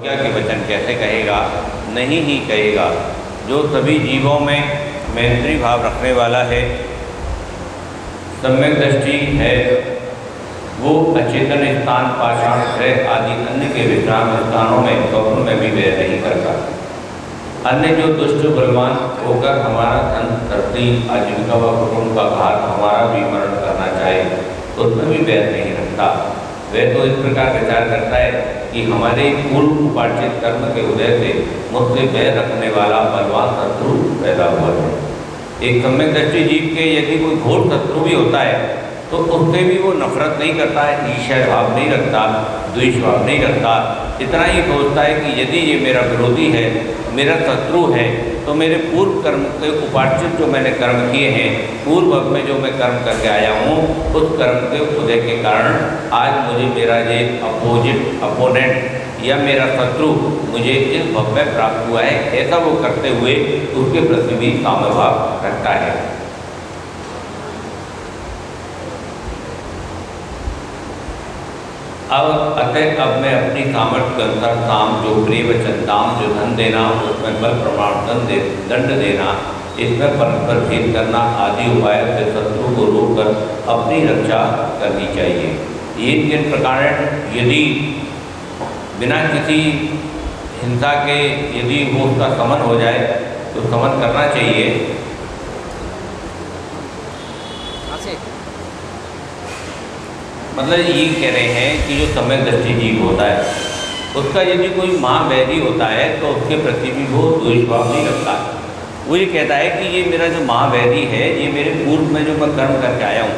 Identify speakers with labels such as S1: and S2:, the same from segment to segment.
S1: क्या के वचन कैसे कहेगा, नहीं ही कहेगा। जो सभी जीवों में मैत्री भाव रखने वाला है, सम्यक दृष्टि है, वो अचेतन स्थान, पाषाण, ग्रह आदि अन्य के विश्राम स्थानों में स्वप्न में भी वैर नहीं करता। अन्य जो दुष्ट बलवान होकर हमारा धन, धरती, आजीविका व कुटुंब का घात, हमारा भी मरण करना चाहे तो उसमें भी वैर नहीं रखता। वह तो इस प्रकार विचार करता है कि हमारे पूर्व उपार्जित कर्म के उदय से मुझसे वैर रखने वाला बलवान शत्रु पैदा हुआ है। एक सम्यक दृष्टि जीव के यदि कोई घोर शत्रु भी होता है तो उससे भी वो नफरत नहीं करता है, ईर्ष्या भाव नहीं रखता, द्वेष भाव नहीं रखता। इतना ही सोचता है कि यदि ये मेरा विरोधी है, मेरा शत्रु है, तो मेरे पूर्व कर्म के उपार्जित जो मैंने कर्म किए हैं, पूर्व में जो मैं कर्म करके आया हूँ, उस कर्म के उदय के कारण आज मुझे मेरा ये अपोनेंट या मेरा शत्रु मुझे इस भव में प्राप्त हुआ है। ऐसा वो करते हुए उसके प्रति भी कामभाव रखता है। अब मैं अपनी सामर्थ्य के अनुसार साम, जो प्रिय वचन, दाम, जो धन देना, उसमें बल प्रमाण दंड देना, इसमें परस्पर भेद करना आदि उपाय से शत्रु को रोककर अपनी रक्षा करनी चाहिए। ये किन प्रकार यदि बिना किसी हिंसा के यदि वो उसका समन हो जाए तो समन करना चाहिए। मतलब ये कह रहे हैं कि जो सम्यक दृष्टि जीव होता है उसका यदि कोई महावैरी होता है तो उसके प्रति भी वो द्वेष भाव नहीं रखता। वो ये कहता है कि ये मेरा जो महावैरी है, ये मेरे पूर्व में जो मैं कर्म करके आया हूँ,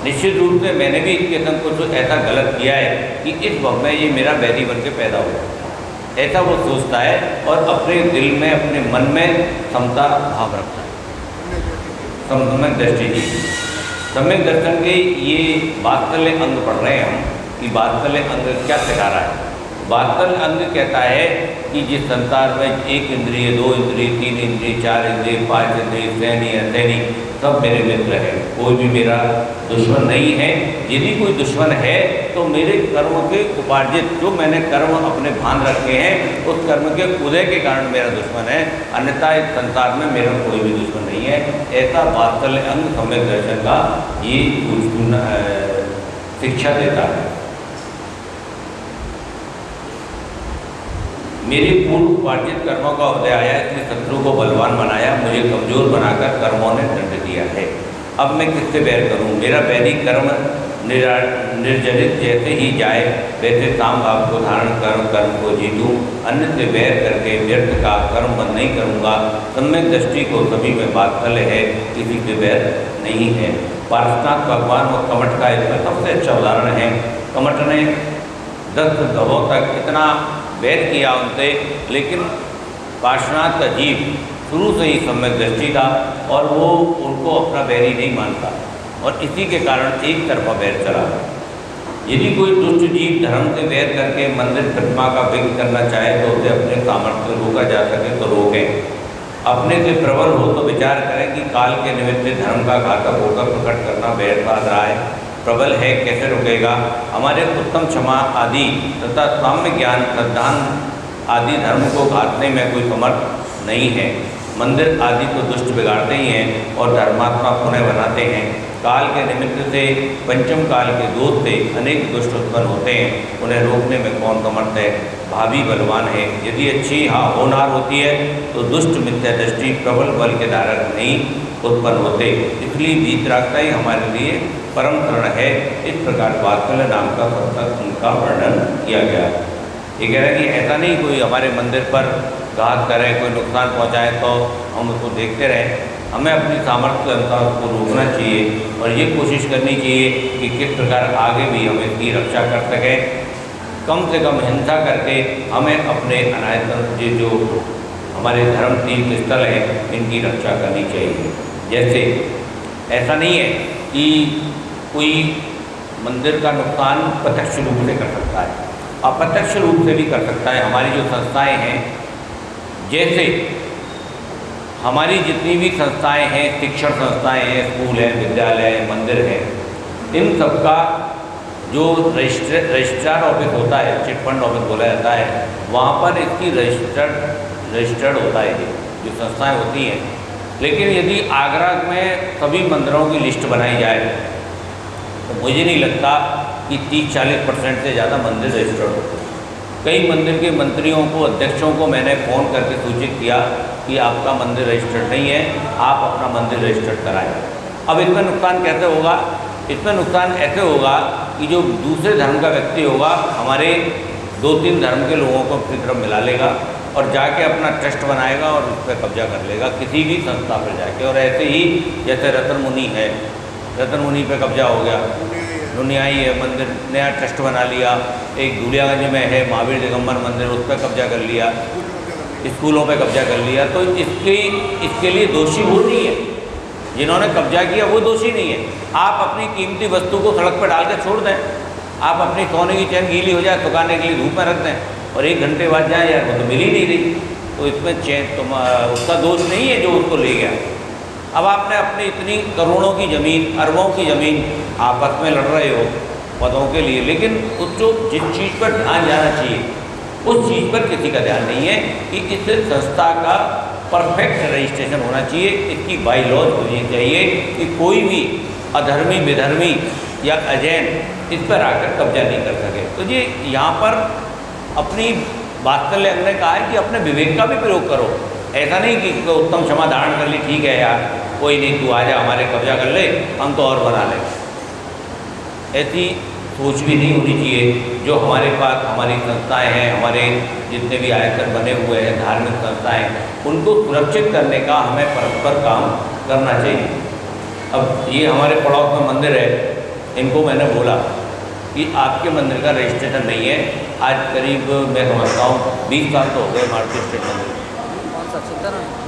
S1: निश्चित रूप से मैंने भी इसके संग कुछ ऐसा गलत किया है कि इस वक्त में ये मेरा वैरी बन के पैदा हुआ। ऐसा वो सोचता है और अपने दिल में, अपने मन में समता भाव रखता है। सम्यक दृष्टि जीव, सम्यक दर्शन के ये वात्सल्य अंग पढ़ रहे हैं हम कि वात्सल्य अंग क्या सिखा रहा है। वात्सल्य अंग कहता है कि जिस संसार में 1 इंद्रिय, 2 इंद्रिय, 3 इंद्रिय, 4 इंद्रिय, 5 इंद्रिय, सैनी असैनी सब मेरे मित्र हैं, कोई भी मेरा दुश्मन नहीं है। यदि कोई दुश्मन है तो मेरे कर्म के उपार्जित जो मैंने कर्म अपने भान रखे हैं, उस कर्म के उदय के कारण मेरा दुश्मन है, अन्यथा इस संसार में मेरा कोई भी दुश्मन नहीं है। ऐसा वात्सल्य अंग सम्यक दर्शन का ये शिक्षा देता है। मेरे पूर्व उपार्जित कर्मों का उदय आया, इसलिए शत्रु को बलवान बनाया, मुझे कमजोर बनाकर कर्मों ने दंड दिया है। अब मैं किससे बैर करूं? मेरा वैदिक कर्म निर्जरित जैसे ही जाए वैसे साम भाव को धारण कर कर्म को जीतूं, अन्य से बैर करके व्यर्थ का कर्म बंद नहीं करूंगा। सम्यक दृष्टि को सभी में वात्सल्य है, किसी से बैर नहीं है। पार्श्वनाथ भगवान और कमठ का इसमें सबसे अच्छा उदाहरण है। कमठ ने 10 गवों तक इतना वैर किया उनसे, लेकिन पार्श्वनाथ का जीव शुरू से ही सम्यक दृष्टि था और वो उनको अपना वैरी नहीं मानता और इसी के कारण एक तरफा वैर चला। यदि कोई दुष्ट जीव धर्म से वैर करके मंदिर प्रतिमा का विघ्न करना चाहे तो उसे अपने सामर्थ्य रोका जा सके तो रोकें। अपने से प्रबल हो तो विचार करें कि काल के निमित्त धर्म का घातक होकर प्रकट करना वैर बाध रहा है। प्रबल है, कैसे रुकेगा? हमारे उत्तम क्षमा आदि तथा साम्य ज्ञान, श्रद्धान आदि धर्म को घातने में कोई समर्थ नहीं है। मंदिर आदि तो दुष्ट बिगाड़ते ही हैं और धर्मात्मा पुनः बनाते हैं। काल के निमित्त से, पंचम काल के दोष से अनेक दुष्ट उत्पन्न होते हैं, उन्हें रोकने में कौन समर्थ है? भावी बलवान है। यदि अच्छी होनहार होती है तो दुष्ट मिथ्या दृष्टि प्रबल बल के धारक नहीं उत्पन्न होते। इसलिए वीतरागता ही हमारे लिए परम शरण है। इस प्रकार वात्सल्य नाम का सत्संग उनका वर्णन किया गया। ये कह रहा है कि ऐसा नहीं कोई हमारे मंदिर पर घात करे, कोई नुकसान पहुंचाए तो हम उसको देखते रहें। हमें अपनी सामर्थ्य के अनुसार उसको रोकना चाहिए और ये कोशिश करनी चाहिए कि किस प्रकार आगे भी हम इसकी रक्षा कर सकें। कम से कम हिंसा करके हमें अपने अनायतन जो हमारे धर्म तीर्थ स्थल हैं, इनकी रक्षा करनी चाहिए। जैसे ऐसा नहीं है कि कोई मंदिर का नुकसान प्रत्यक्ष रूप से कर सकता है, अप्रत्यक्ष रूप से भी कर सकता है। हमारी जो संस्थाएं हैं, जैसे हमारी जितनी भी संस्थाएं हैं, शिक्षण संस्थाएं हैं, स्कूल हैं, विद्यालय हैं, मंदिर हैं, इन सबका जो रजिस्ट्रार ऑफिस होता है, चिट फंड ऑफिस बोला जाता है, वहाँ पर इसकी रजिस्टर्ड होता है ये जो संस्थाएं होती हैं। लेकिन यदि आगरा में सभी मंदिरों की लिस्ट बनाई जाए तो मुझे नहीं लगता कि 30-40% से ज़्यादा मंदिर रजिस्टर्ड होते हैं। कई मंदिर के मंत्रियों को, अध्यक्षों को मैंने फ़ोन करके सूचित किया कि आपका मंदिर रजिस्टर्ड नहीं है, आप अपना मंदिर रजिस्टर्ड कराएं। अब इसमें नुकसान कैसे होगा? इसमें नुकसान ऐसे होगा कि जो दूसरे धर्म का व्यक्ति होगा, हमारे 2-3 धर्म के लोगों को अपनी तरफ मिला लेगा और जाके अपना ट्रस्ट बनाएगा और उस पर कब्जा कर लेगा किसी भी संस्था पर जाके। और ऐसे ही जैसे रतन मुनि है, रतन मुनि पे कब्जा हो गया, नुनियाई है मंदिर, नया ट्रस्ट बना लिया। एक दुलियागंज में है महावीर दिगंबर मंदिर, उस पर कब्जा कर लिया, स्कूलों पे कब्जा कर लिया। तो इसके लिए दोषी वो नहीं है, जिन्होंने कब्जा किया वो दोषी नहीं है। आप अपनी कीमती वस्तु को सड़क पर डाल कर छोड़ दें, आप अपनी सोने की चैन गीली हो जाए सुखाने के लिए धूप में रख दें और 1 घंटे बाद जाए, यार वो तो मिल ही नहीं रही, तो इसमें चैन उसका दोष नहीं है जो उसको ले गया। अब आपने अपनी इतनी करोड़ों की ज़मीन, अरबों की ज़मीन आपस में लड़ रहे हो पदों के लिए, लेकिन उस जो जिस चीज़ पर ध्यान जाना चाहिए उस चीज़ पर किसी का ध्यान नहीं है कि इस संस्था का परफेक्ट रजिस्ट्रेशन होना चाहिए, इसकी बाई लॉज होनी चाहिए कि कोई भी अधर्मी, विधर्मी या अजैन इस पर आकर कब्जा नहीं कर सके। तो ये यहाँ पर अपनी वात्सल्य अंग ने कहा है कि अपने विवेक का भी प्रयोग करो। ऐसा नहीं कि उत्तम क्षमा धारण कर ली, ठीक है यार कोई नहीं, तू आ जा हमारे कब्जा कर ले, हम तो और बना लें। ऐसी सोच भी नहीं होनी चाहिए। जो हमारे पास हमारी संस्थाएं हैं, हमारे जितने भी आयकर बने हुए हैं धार्मिक संस्थाएं, उनको सुरक्षित करने का हमें परस्पर काम करना चाहिए। अब ये हमारे पड़ोस में मंदिर है, इनको मैंने बोला कि आपके मंदिर का रजिस्ट्रेशन नहीं है। आज करीब मैं समझता हूँ 20 साल तो हो गए मारुति स्टेट मंदिर,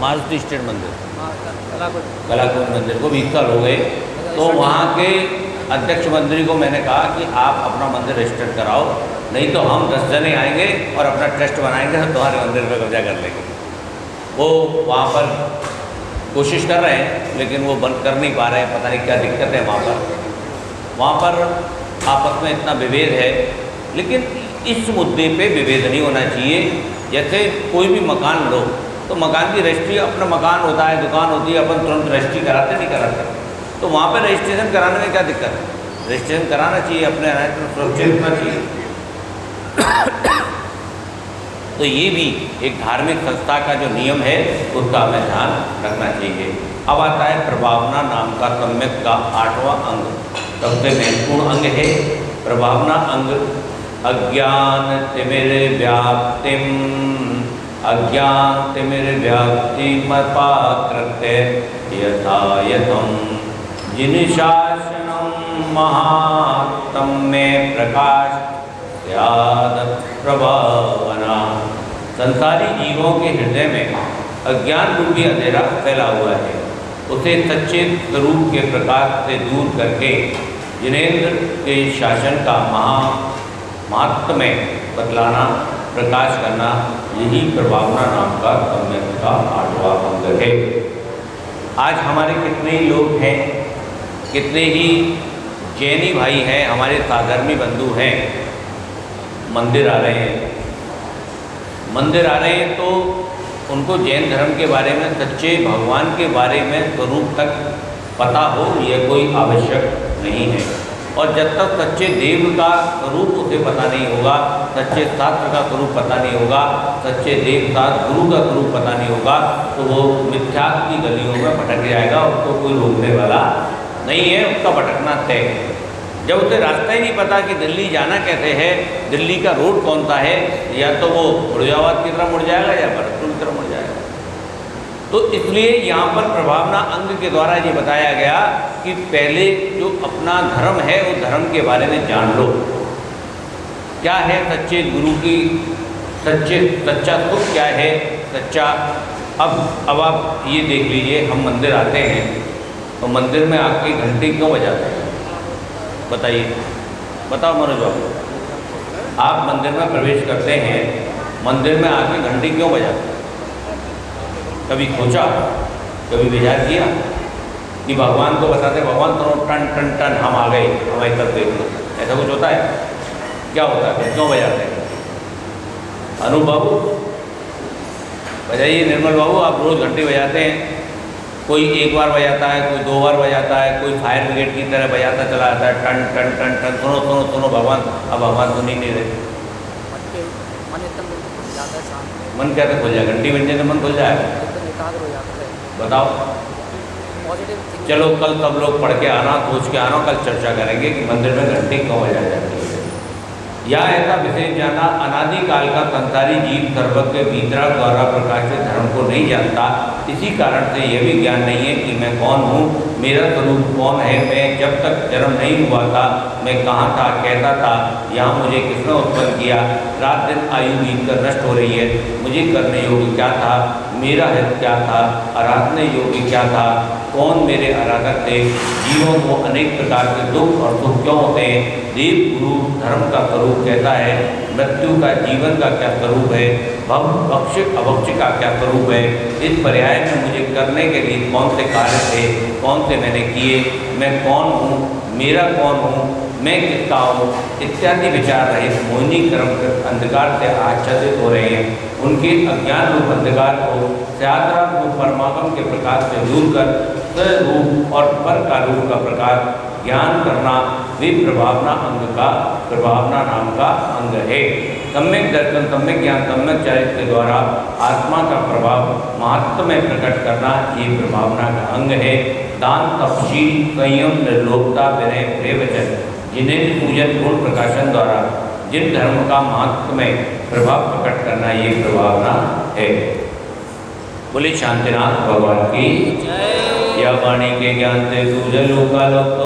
S1: मारुति स्टेट मंदिर, कलाकुंज मंदिर को 20 साल हो गए। तो वहाँ के अध्यक्ष मंत्री को मैंने कहा कि आप अपना मंदिर रजिस्टर कराओ, नहीं तो हम 10 जने आएंगे और अपना ट्रस्ट बनाएंगे और तुम्हारे मंदिर पर कब्जा कर लेंगे। वो वहाँ पर कोशिश कर रहे हैं लेकिन वो बंद कर नहीं पा रहे हैं, पता नहीं क्या दिक्कत है वहाँ पर आपस में इतना विभेद है। लेकिन इस मुद्दे पे विभेद नहीं होना चाहिए। जैसे कोई भी मकान लो तो मकान की रजिस्ट्री, अपना मकान होता है, दुकान होती है, अपन तुरंत रजिस्ट्री कराते नहीं कराते, तो वहाँ पे रजिस्ट्रेशन कराने में क्या दिक्कत है? रजिस्ट्रेशन कराना चाहिए, अपने सुरक्षित रखना चाहिए। तो ये भी एक धार्मिक संस्था का जो नियम है उसका हमें ध्यान रखना चाहिए। अब आता है प्रभावना नाम का सम्यक का 8वां अंग, सबसे महत्वपूर्ण अंग है प्रभावना अंग। अज्ञान तिमिर व्याप्तिम, अज्ञान तिमिर व्याप्तिमपाकृत्य यथा यथम जिन शासनम महात्म्य प्रकाश स्याद प्रभावना। संसारी जीवों के हृदय में अज्ञान रूपी अंधेरा फैला हुआ है, उसे सच्चे स्वरूप के प्रकाश से दूर करके जिनेंद्र के शासन का महात्म्य बतलाना, प्रकाश करना, यही प्रभावना नाम का सम्यक का 8वां अंग है। आज हमारे कितने ही लोग हैं, कितने ही जैनी भाई हैं, हमारे साधर्मी बंधु हैं, मंदिर आ रहे हैं, तो उनको जैन धर्म के बारे में, सच्चे भगवान के बारे में स्वरूप तक पता हो, यह कोई आवश्यक नहीं है। और जब तक सच्चे देव का स्वरूप उसे पता नहीं होगा, सच्चे शास्त्र का स्वरूप पता नहीं होगा, सच्चे देव का गुरु का स्वरूप पता नहीं होगा, तो वो मिथ्यात्व की गलियों में भटक जाएगा। उसको कोई रोकने वाला नहीं है, उसका भटकना तय है। जब उसे रास्ता ही नहीं पता कि दिल्ली जाना कैसे है, दिल्ली का रोड कौन सा है, या तो वो मुर्जाबाद की तरफ मुड़ जाएगा या भरतपुर की तरफ मुड़ जाएगा। तो इसलिए यहाँ पर प्रभावना अंग के द्वारा ये बताया गया कि पहले जो अपना धर्म है उस धर्म के बारे में जान लो। क्या है सच्चे गुरु की सच्चा सुख क्या है, सच्चा। अब आप ये देख लीजिए, हम मंदिर आते हैं तो मंदिर में आके घंटी क्यों बजाते हैं? बताइए, बताओ मनोज बाबू। आप मंदिर में प्रवेश करते हैं, मंदिर में आके घंटी क्यों बजाते हैं? कभी सोचा, कभी विचार किया कि भगवान को बताते, भगवान तो टन टन टन हम आ गए, हमारी तरफ देख लो। ऐसा कुछ होता है? क्या होता है? क्यों बजाते हैं? अनूप बाबू बजाइए। निर्मल बाबू आप रोज़ घंटी बजाते हैं, कोई एक बार बजाता है, कोई 2 बार बजाता है, कोई फायर ब्रिगेड की तरह बजाता चला जाता है, टन टन टन टन। सुनो सुनो सुनो भगवान, अब भगवान सुन ही नहीं रहे। मन कैसे खुल जाए? घंटी बजने से मन खुल जाए? बताओ। चलो कल सब लोग पढ़ के आना, सोच के आना, कल चर्चा करेंगे कि मंदिर में घंटी क्यों बजाई जाती है। या ऐसा विशेष जाना, अनादिकाल का संसारी जीव सर्वज्ञ भीतरा द्वारा प्रकाशित धर्म को नहीं जानता। इसी कारण से यह भी ज्ञान नहीं है कि मैं कौन हूँ, मेरा स्वरूप कौन है। मैं जब तक जन्म नहीं हुआ था, मैं कहाँ था, कैसा था, यहाँ मुझे किसने उत्पन्न किया, रात दिन आयु बीत कर नष्ट हो रही है, मुझे करने योग्य क्या था, मेरा हित क्या था, आराधने योग्य क्या था, कौन मेरे आराधक थे। जीवों को अनेक प्रकार के दुख और सुख क्यों होते हैं, देव गुरु धर्म का स्वरूप कैसा है, मृत्यु का जीवन का क्या स्वरूप है, भव भक्ष्य अभक्ष्य का क्या स्वरूप है। इस पर्याय में मुझे करने के लिए कौन से कार्य थे, कौन से मैंने किए, मैं कौन हूँ, मेरा कौन हूँ, मैं किसका हूँ, इत्यादि विचार रहित मोहिनी क्रम अंधकार से आच्छादित हो रहे हैं। उनके अज्ञान रूप अंधकार को स्याद्राम रूप परमात्म के प्रकाश से दूर कर स्वरूप और पर का रूप का प्रकाश ज्ञान करना वे प्रभावना अंग का, प्रभावना नाम का अंग है। सम्यक दर्शन, सम्यक ज्ञान, सम्यक चरित्र के द्वारा आत्मा का प्रभाव महत्व में प्रकट करना ये प्रभावना का अंग है। दान, तपशील, संयम, निर्लोभता, विनय, प्रिय वचन, जिन्हें पूजन गुण प्रकाशन द्वारा जिन धर्म का महत्व में प्रभाव प्रकट करना ये प्रभावना है। बोले शांतिनाथ भगवान की जय। या वाणी के ज्ञान से सूझ लोकालोक।